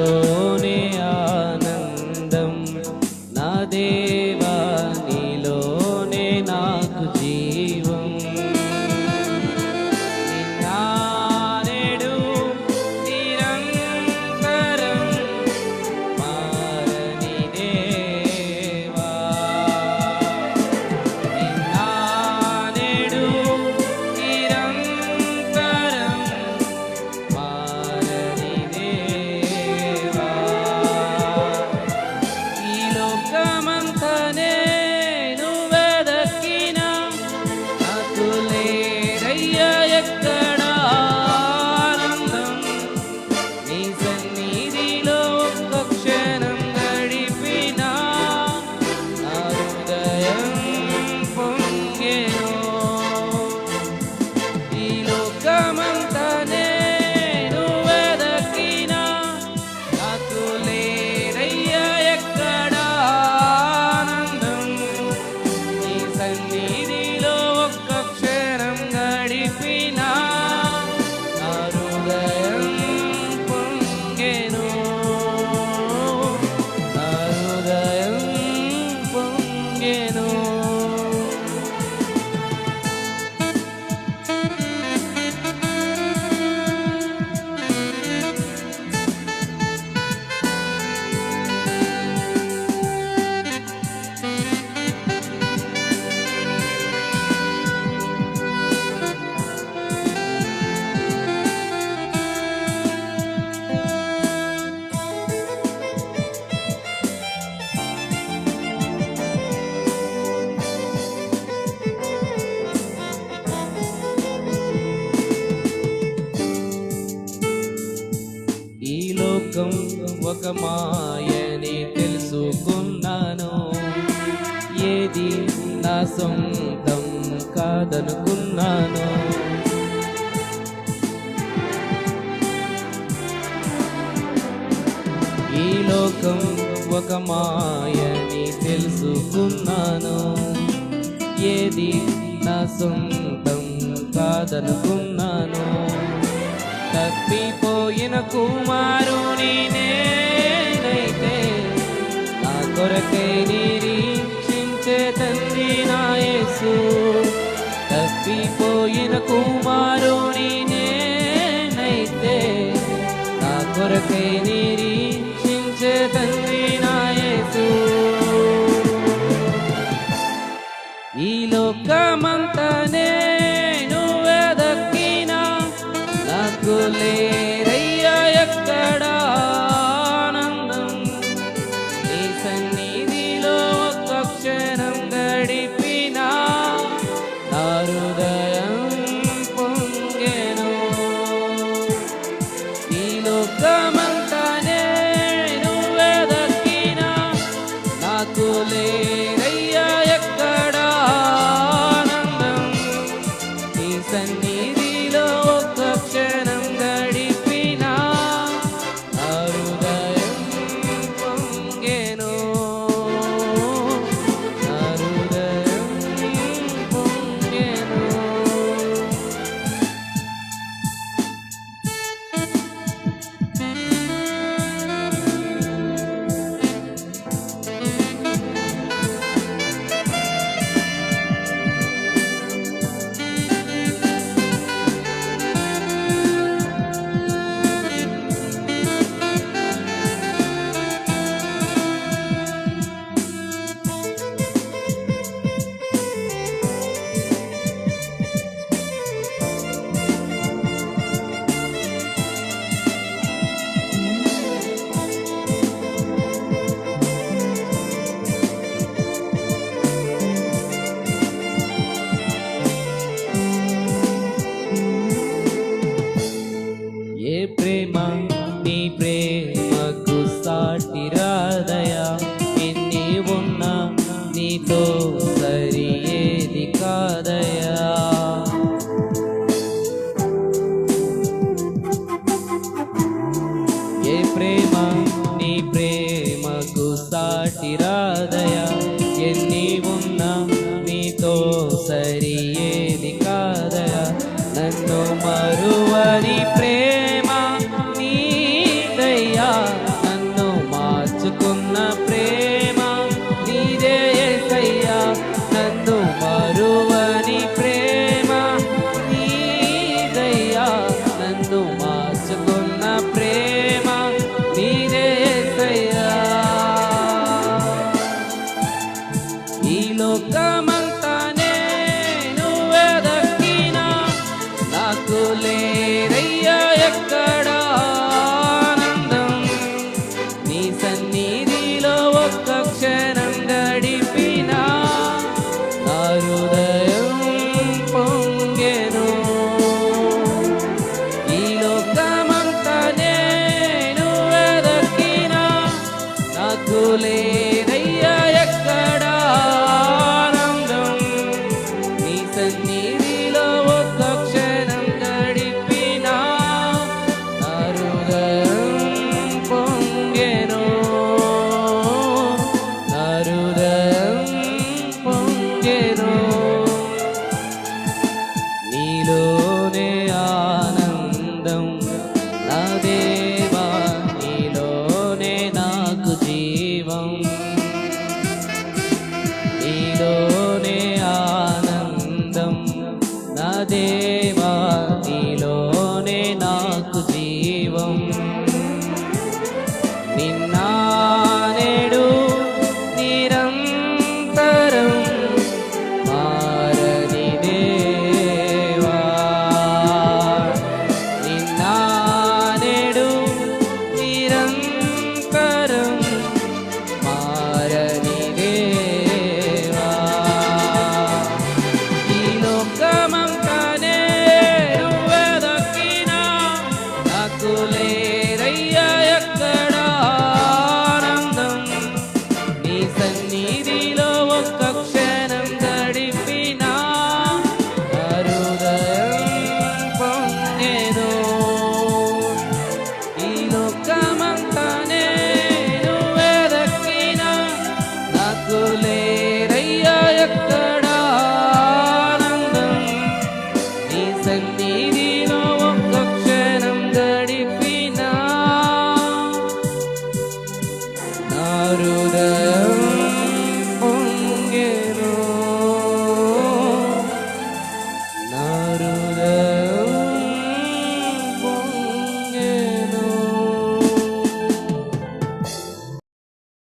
నీలోనే ఆనందం నా దేవా నీలోనే నాకు జీవం నిన్నానేడు నిరంతరం మారని దేవా నిన్నానేడు నిరంతరం మారని దేవా ఈ లోకమంతా నేను వెదకినా నాకు లేరయ్యా ఎక్కడ ఆనందం నీ సన్నిధిలో ఒక్క క్షణం గడిపినా నా హృదయం పొంగెను ఈ లోకమంతా నేను వెదకినా నాకు లేరయ్యా ఎక్కడ ఆనందం నీ సన్నిధిలో ఒక్క క్షణం గడిపినా నా హృదయం పొంగెను నా హృదయం పొంగెను ఈ లోకం ఒక మాయని తెలుసుకున్నాను ఏది నా సొంతం కాదనుకున్నాను ఈ లోకం ఒక మాయని తెలుసుకున్నాను ఏది నా సొంతం కాదనుకున్నాను తప్పిపోయిన కుమారుని నేనైతే నా కొరకై నిరీక్షించే తండ్రి నా యేసు తప్పిపోయిన కుమారుని నేనైతే నా కొరకై నిరీక్షించే తండ్రి నా యేసు ఈ లోకమంతా నేను వెదకినా నాకు లేరయ్యా ఎక్కడ ఆనందం నీ సన్నిధిలో ఒక్క క్షణం గడిపినా నా హృదయం పొంగెను ఈ లోకమంతా నేను వెదకినా నాకు లేరయ్యా ఎక్కడ ఆనందం నీ సన్నిధిలో ఒక్క క్షణం గడిపినా నా హృదయం పొంగెను నా హృదయం పొంగెను ఏ ప్రేమ నీ ప్రేమకు సాటి రాదయా ఎన్ని ఉన్నా నీతో సరి ఏది కాదయా ఏ ప్రేమ నీ ప్రేమకు సాటి రాదయా ఎన్ని ఉన్నా నీతో సరి ఏది కాదయా నన్ను మరువని ప్రేమ నీదయ్యా నిన్ను